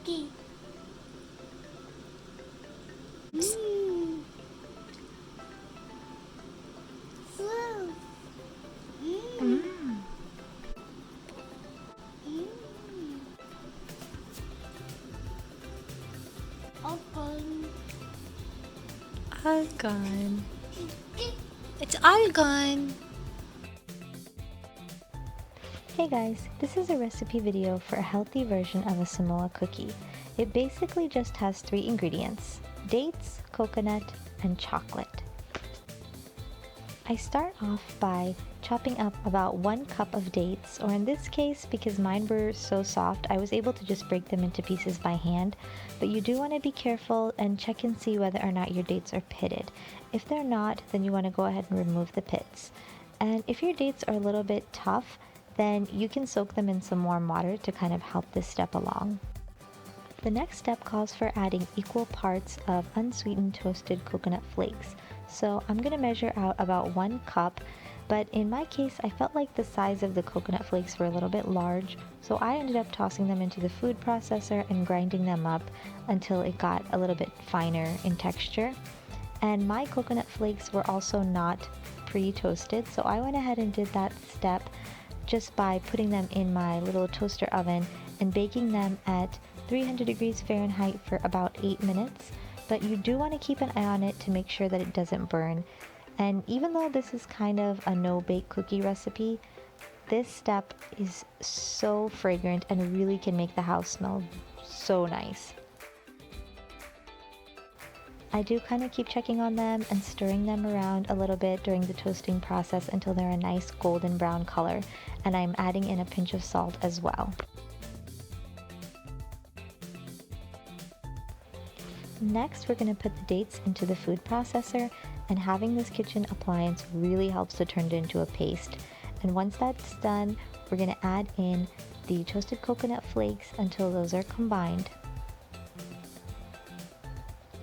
cookie. Mmm. Smooth. Mmm. Mm. Mmm. Open. Algon. It's Algon! Hey guys, this is a recipe video for a healthy version of a Samoa cookie. It basically just has 3 ingredients: dates, coconut, and chocolate. I start off by chopping up about 1 cup of dates, or in this case, because mine were so soft, I was able to just break them into pieces by hand, but you do want to be careful and check and see whether or not your dates are pitted. If they're not, then you want to go ahead and remove the pits. And if your dates are a little bit tough, then you can soak them in some warm water to kind of help this step along. The next step calls for adding equal parts of unsweetened toasted coconut flakes. So I'm going to measure out about 1 cup, but in my case I felt like the size of the coconut flakes were a little bit large, so I ended up tossing them into the food processor and grinding them up until it got a little bit finer in texture. And my coconut flakes were also not pre-toasted, so I went ahead and did that step just by putting them in my little toaster oven and baking them at 300 degrees Fahrenheit for about 8 minutes. But you do want to keep an eye on it to make sure that it doesn't burn. And even though this is kind of a no-bake cookie recipe, this step is so fragrant and really can make the house smell so nice. I do kind of keep checking on them and stirring them around a little bit during the toasting process until they're a nice golden brown color, and I'm adding in a pinch of salt as well. Next, we're going to put the dates into the food processor, and having this kitchen appliance really helps to turn it into a paste. And once that's done, we're going to add in the toasted coconut flakes until those are combined.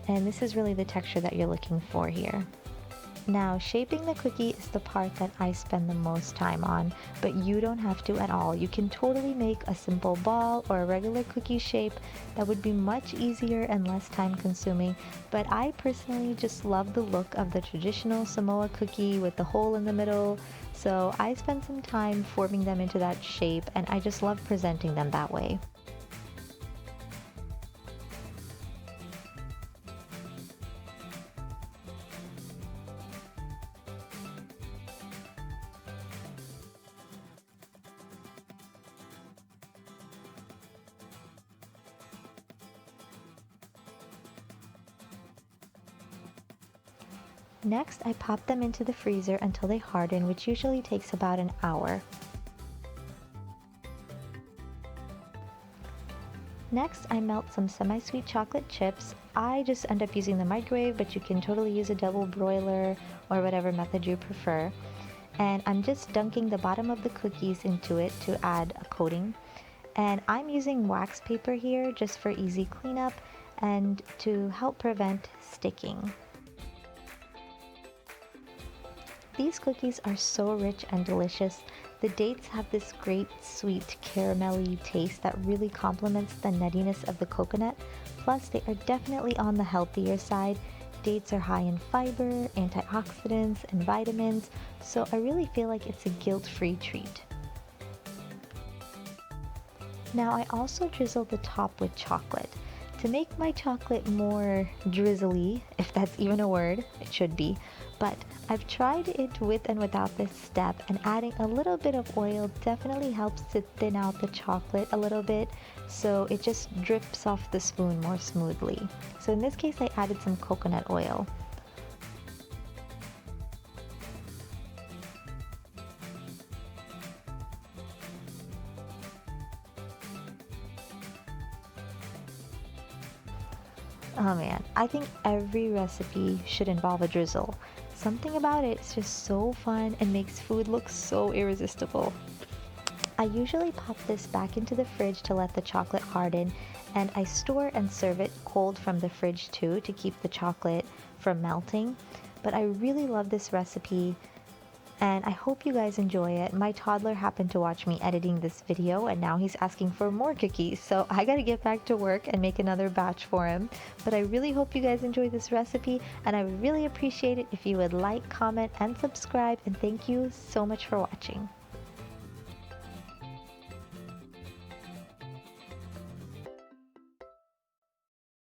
And this is really the texture that you're looking for here. Now, shaping the cookie is the part that I spend the most time on, but you don't have to at all. You can totally make a simple ball or a regular cookie shape that would be much easier and less time consuming, but I personally just love the look of the traditional Samoa cookie with the hole in the middle, so I spend some time forming them into that shape, and I just love presenting them that way. Next, I pop them into the freezer until they harden, which usually takes about an hour. Next, I melt some semi-sweet chocolate chips. I just end up using the microwave, but you can totally use a double broiler or whatever method you prefer. And I'm just dunking the bottom of the cookies into it to add a coating. And I'm using wax paper here just for easy cleanup and to help prevent sticking. These cookies are so rich and delicious. The dates have this great sweet caramelly taste that really complements the nuttiness of the coconut. Plus, they are definitely on the healthier side. Dates are high in fiber, antioxidants, and vitamins, so I really feel like it's a guilt-free treat. Now, I also drizzle the top with chocolate. To make my chocolate more drizzly, if that's even a word, it should be, but I've tried it with and without this step, and adding a little bit of oil definitely helps to thin out the chocolate a little bit, so it just drips off the spoon more smoothly. So in this case, I added some coconut oil. Oh man, I think every recipe should involve a drizzle. Something about it is just so fun and makes food look so irresistible. I usually pop this back into the fridge to let the chocolate harden, and I store and serve it cold from the fridge too to keep the chocolate from melting. But I really love this recipe And I hope you guys enjoy it. My toddler happened to watch me editing this video and now he's asking for more cookies. So I gotta get back to work and make another batch for him. But I really hope you guys enjoy this recipe and I would really appreciate it if you would like, comment, and subscribe. And thank you so much for watching.